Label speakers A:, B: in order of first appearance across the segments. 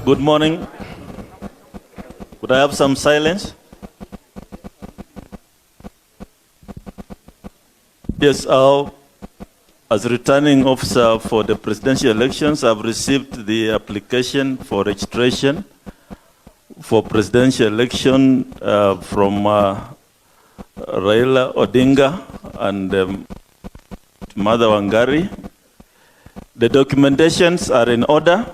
A: Good morning. Would I have some silence? Yes, as returning officer for the presidential elections, I've received the application for registration for presidential election from Raila Odinga and Mother Wangari. The documentations are in order.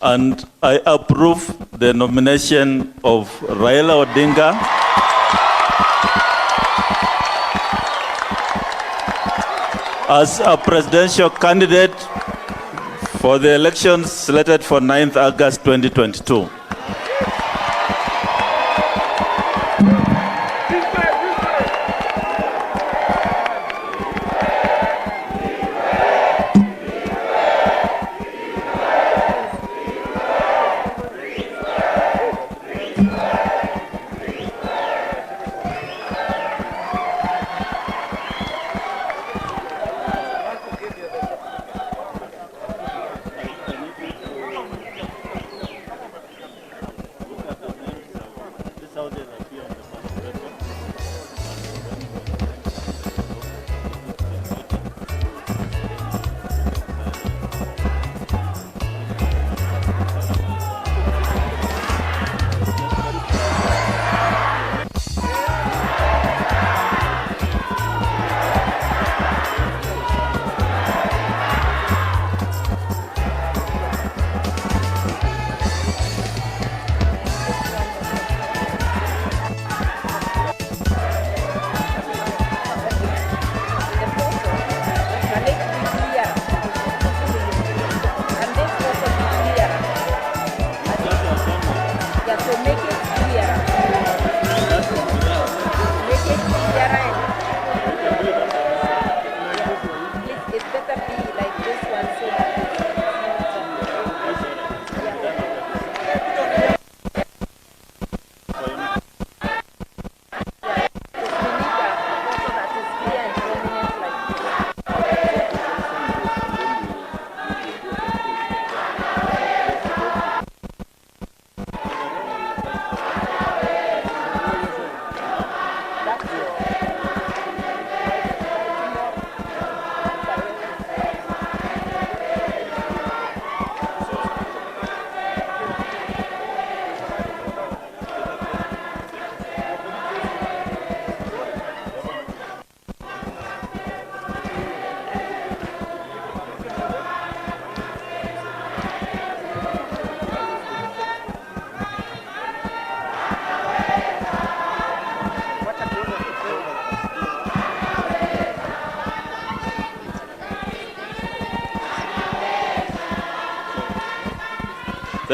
A: And I approve the nomination of Raila Odinga as a presidential candidate for the elections slated for 9th August 2022.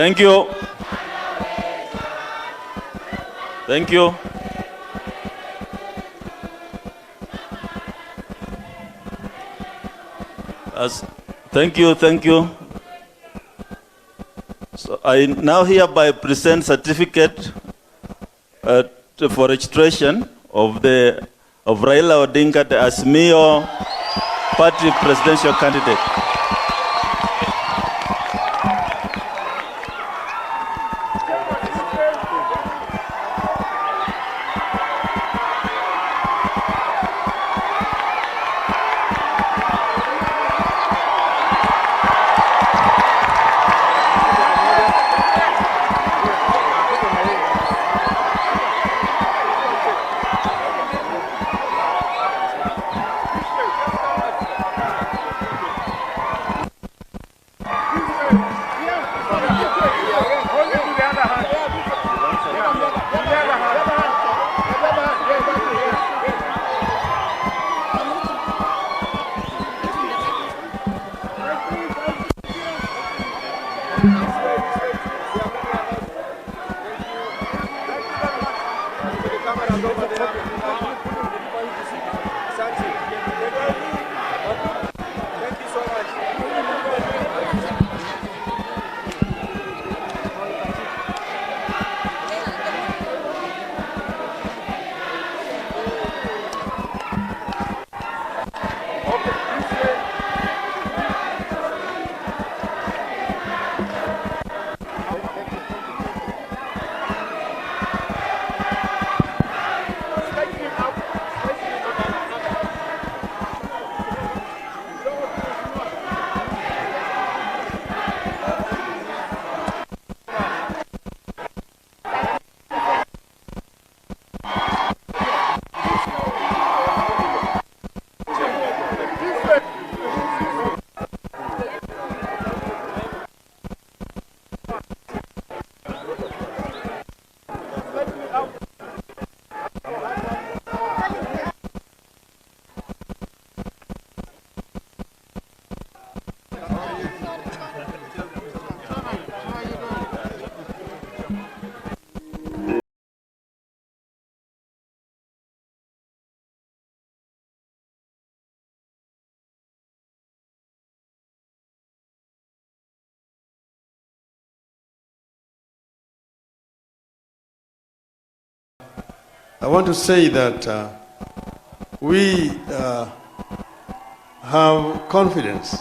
A: Thank you. Thank you. Thank you. So I now hereby present certificate for registration of Raila Odinga as Mayor Party presidential candidate.
B: I want to say that we have confidence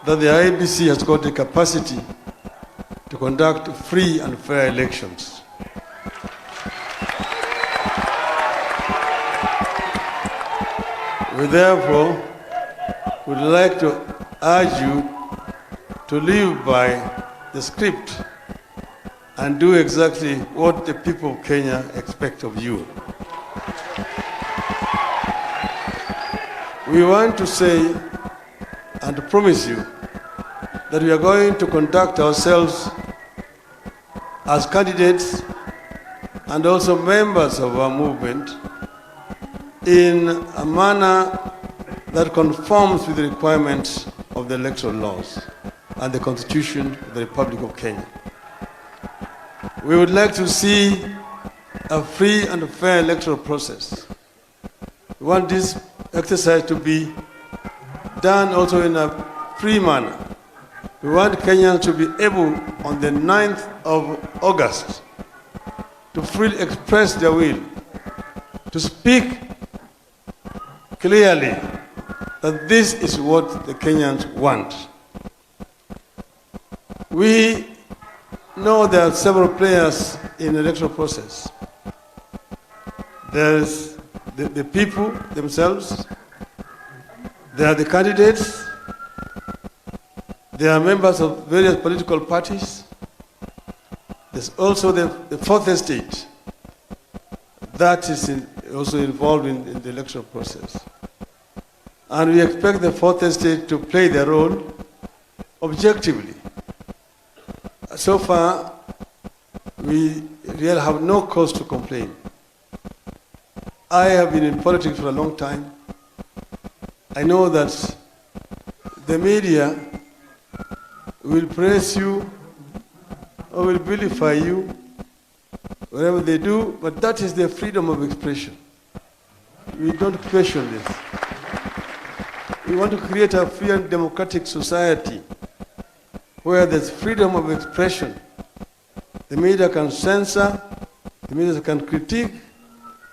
B: that the IEBC has got the capacity to conduct free and fair elections. We therefore would like to urge you to live by the script and do exactly what the people of Kenya expect of you. We want to say and to promise you that we are going to conduct ourselves as candidates and also members of our movement in a manner that conforms with the requirements of the electoral laws and the Constitution of the Republic of Kenya. We would like to see a free and fair electoral process. We want this exercise to be done also in a free manner. We want Kenyans to be able, on the 9th of August, to freely express their will, to speak clearly that this is what the Kenyans want. We know there are several players in the electoral process. There's the people themselves, there are the candidates, there are members of various political parties, there's also the fourth estate that is also involved in the electoral process. And we expect the fourth estate to play their role objectively. So far, we really have no cause to complain. I have been in politics for a long time. I know that the media will praise you or will vilify you, whatever they do, but that is their freedom of expression. We don't question this. We want to create a free and democratic society where there's freedom of expression. The media can censor, the media can critique,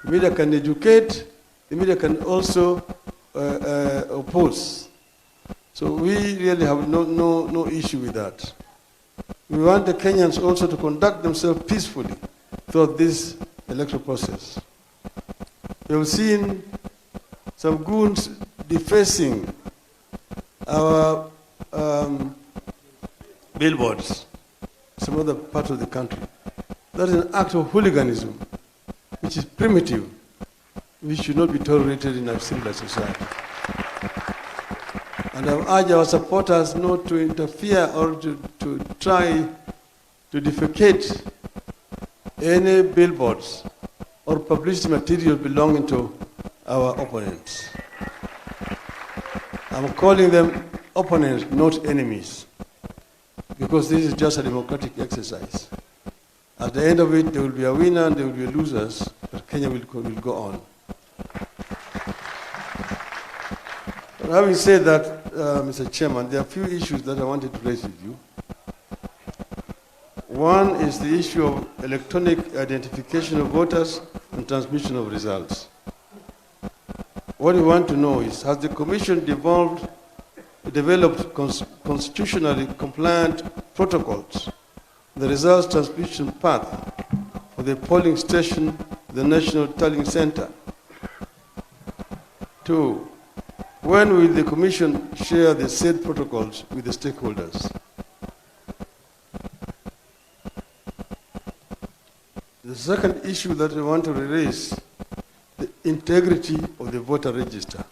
B: the media can educate, the media can also oppose. So we really have no issue with that. We want the Kenyans also to conduct themselves peacefully throughout this electoral process. We have seen some goons defacing our billboards, some other parts of the country. That is an act of hooliganism, which is primitive, which should not be tolerated in a civilized society. And I urge our supporters not to interfere or to try to defecate any billboards or publicity material belonging to our opponents. I'm calling them opponents, not enemies, because this is just a democratic exercise. At the end of it, there will be a winner and there will be losers, but Kenya will go on. But having said that, Mr. Chairman, there are a few issues that I wanted to raise with you. One is the issue of electronic identification of voters and transmission of results. What we want to know is, has the Commission developed constitutionally compliant protocols, the results transmission path for the polling station, the National Tallying Center? 2, when will the Commission share the said protocols with the stakeholders? The second issue that I want to raise, the integrity of the voter register.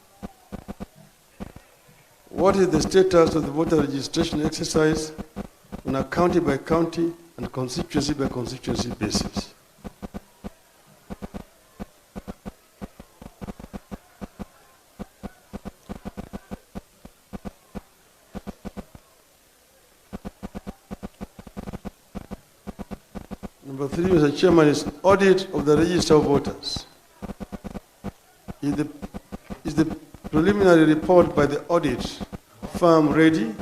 B: What is the status of the voter registration exercise on a county by county and constituency by constituency basis? Number 3, Mr. Chairman, is audit of the register of voters. Is the preliminary report by the audit firm ready?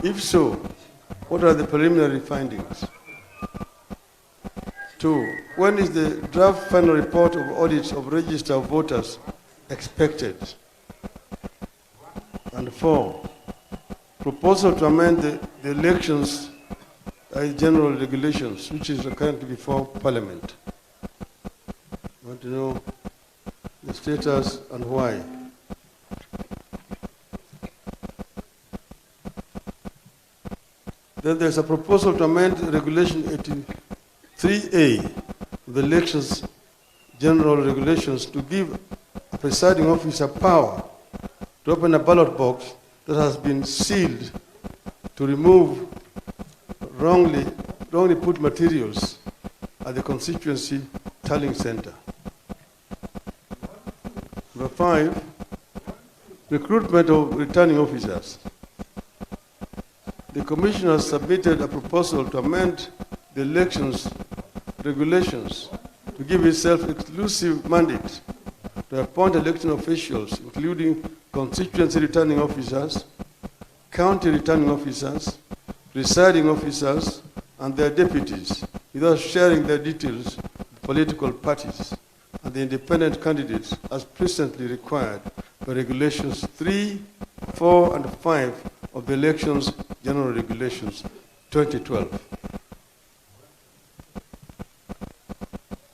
B: If so, what are the preliminary findings? 2, when is the draft final report of audits of register of voters expected? And 4, proposal to amend the elections general regulations, which is currently before Parliament. I want to know the status and why. Then there's a proposal to amend Regulation 83A of the Elections General Regulations to give a presiding officer power to open a ballot box that has been sealed to remove wrongly put materials at the constituency tallying center. Number 5, recruitment of returning officers. The Commission has submitted a proposal to amend the elections regulations to give itself exclusive mandate to appoint election officials, including constituency returning officers, county returning officers, presiding officers, and their deputies, without sharing their details with political parties and the independent candidates as presently required by Regulations 3, 4, and 5 of the Elections General Regulations 2012.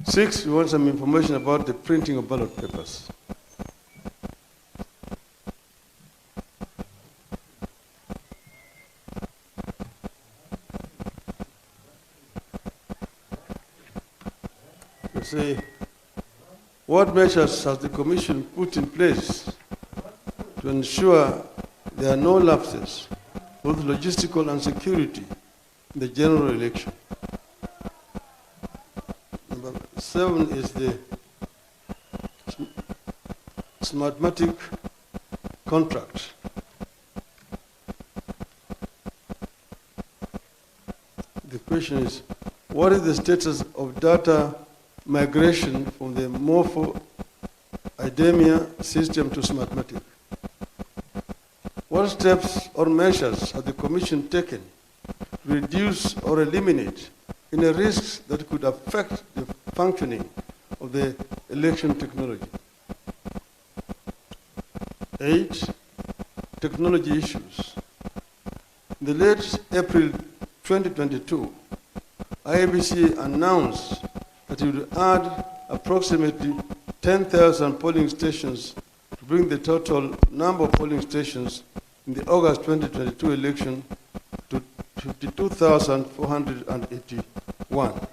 B: 6, we want some information about the printing of ballot papers. Say, what measures has the Commission put in place to ensure there are no lapses, both logistical and security, in the general election? Number 7 is the Smartmatic contract. The question is, what is the status of data migration from the morpho IDEMIA system to Smartmatic? What steps or measures has the Commission taken to reduce or eliminate any risks that could affect the functioning of the election technology? 8, technology issues. In the late April 2022, IEBC announced that it would add approximately 10,000 polling stations to bring the total number of polling stations in the August 2022 election to 52,481.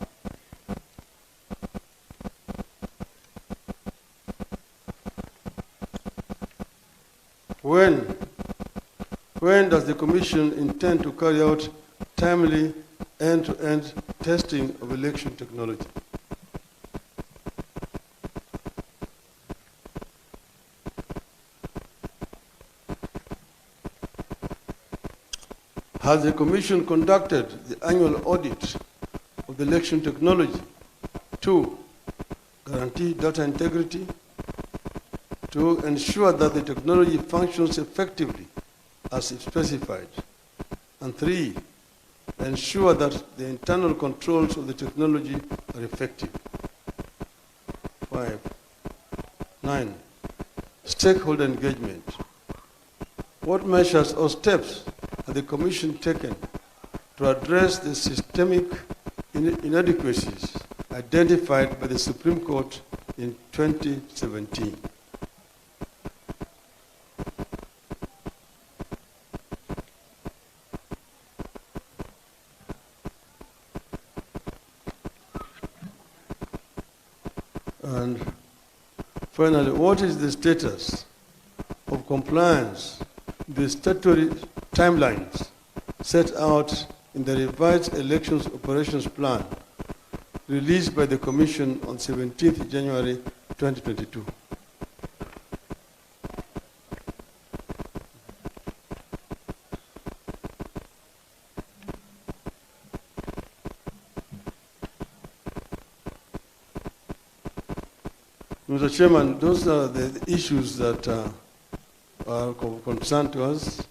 B: When does the Commission intend to carry out timely end-to-end testing of election technology? Has the Commission conducted the annual audit of the election technology to guarantee data integrity, to ensure that the technology functions effectively as specified, and 3, ensure that the internal controls of the technology are effective? 5. 9, stakeholder engagement. What measures or steps has the Commission taken to address the systemic inadequacies identified by the Supreme Court in 2017? And finally, what is the status of compliance with the statutory timelines set out in the revised elections operations plan released by the Commission on 17th January 2022? Mr. Chairman, those are the issues that are of concern to us,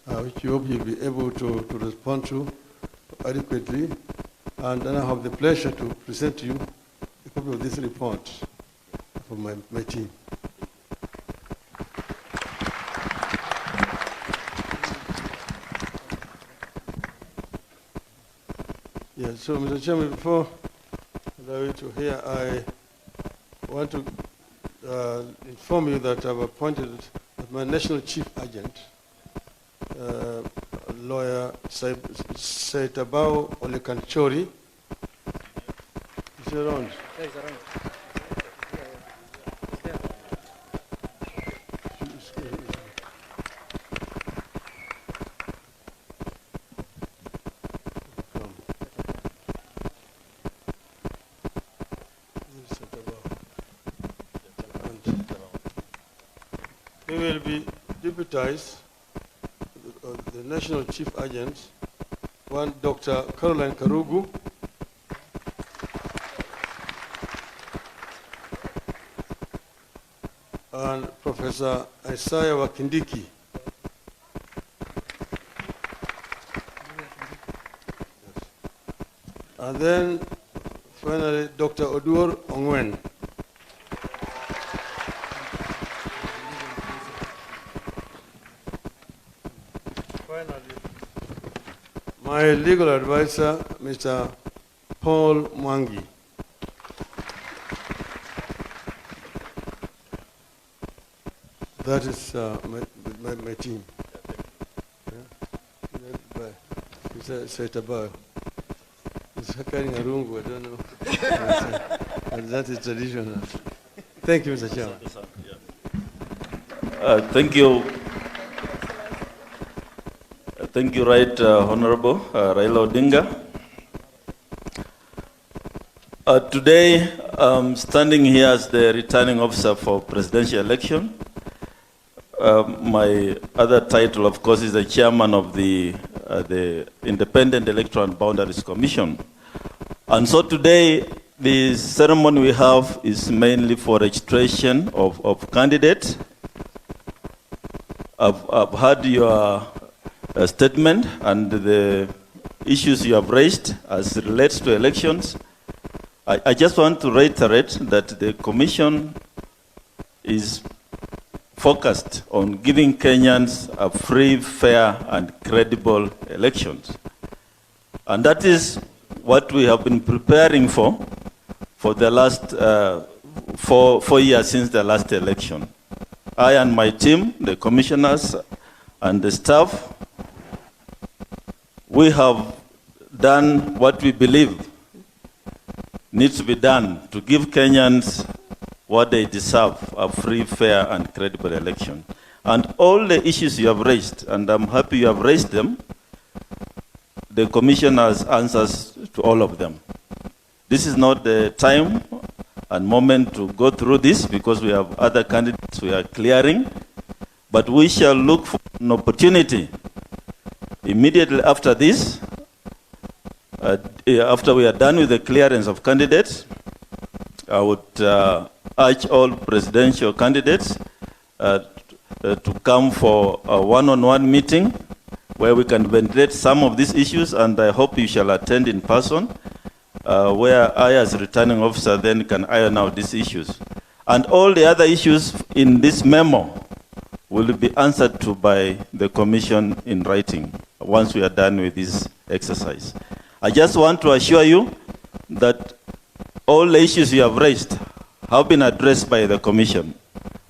B: which we hope you'll be able to respond to adequately. And then I have the pleasure to present to you a copy of this report from my team. Yeah, so Mr. Chairman, before I allow you to hear, I want to inform you that I've appointed my national chief agent, lawyer Saitabao Olekanchori. Is he around?
C: Yeah, he's around.
B: He will be deputized, the national chief agent, one Dr. Caroline Karugu, and Professor Isaiah Wakindiki. And then finally Dr. Oduor Ongwen. My legal advisor, Mr. Paul Mwangi. That is my team. Saitabao. He's carrying a rungu, I don't know. But that is traditional. Thank you, Mr. Chairman.
A: Thank you. Thank you, Right Honorable Raila Odinga. Today, I'm standing here as the returning officer for presidential election. My other title, of course, is the chairman of the the Independent Electoral and Boundaries Commission. And so today, the ceremony we have is mainly for registration of candidates. I've heard your statement and the issues you have raised as it relates to elections. I just want to reiterate that the Commission is focused on giving Kenyans a free, fair, and credible elections. And that is what we have been preparing for the last 4 years since the last election. I and my team, the commissioners and the staff, we have done what we believe needs to be done to give Kenyans what they deserve, a free, fair, and credible election. And all the issues you have raised, and I'm happy you have raised them, the Commission has answers to all of them. This is not the time and moment to go through this because we have other candidates we are clearing, but we shall look for an opportunity immediately after this, after we are done with the clearance of candidates. I would urge all presidential candidates to come for a one-on-one meeting where we can ventilate some of these issues, and I hope you shall attend in person, where I as returning officer then can iron out these issues. And all the other issues in this memo will be answered to by the Commission in writing once we are done with this exercise. I just want to assure you that all the issues you have raised have been addressed by the Commission,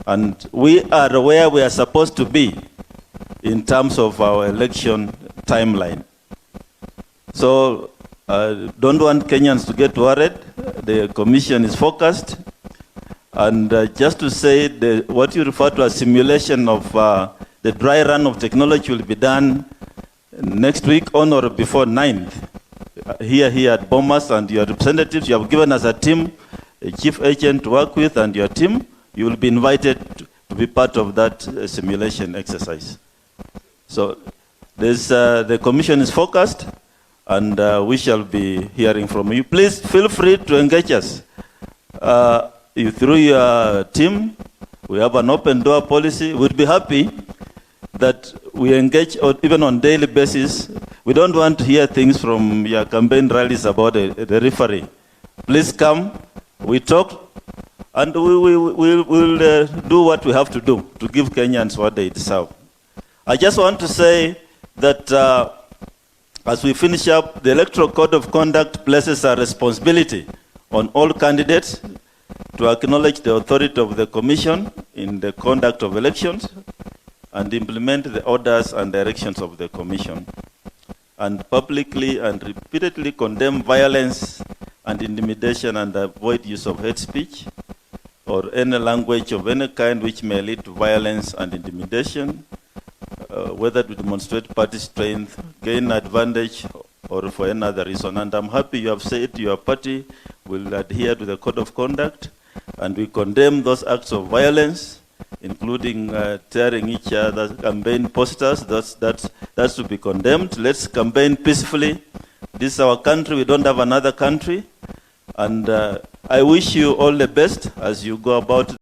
A: and we are where we are supposed to be in terms of our election timeline. So don't want Kenyans to get worried. The Commission is focused. And just to say, what you refer to as simulation of the dry run of technology will be done next week on or before 9th. Here at Bomas, and your representatives, you have given us a team, a chief agent to work with, and your team, you will be invited to be part of that simulation exercise. So the Commission is focused, and we shall be hearing from you. Please feel free to engage us. Through your team, we have an open door policy. We'd be happy that we engage even on daily basis. We don't want to hear things from your campaign rallies about the referee. Please come, we talk, and we'll do what we have to do to give Kenyans what they deserve. I just want to say that as we finish up, the Electoral Code of Conduct places a responsibility on all candidates to acknowledge the authority of the Commission in the conduct of elections and implement the orders and directions of the Commission, and publicly and repeatedly condemn violence and intimidation and avoid use of hate speech or any language of any kind which may lead to violence and intimidation, whether to demonstrate party strength, gain advantage, or for any other reason. And I'm happy you have said your party will adhere to the Code of Conduct, and we condemn those acts of violence, including tearing each other's campaign posters. That's to be condemned. Let's campaign peacefully. This is our country. We don't have another country. And I wish you all the best as you go about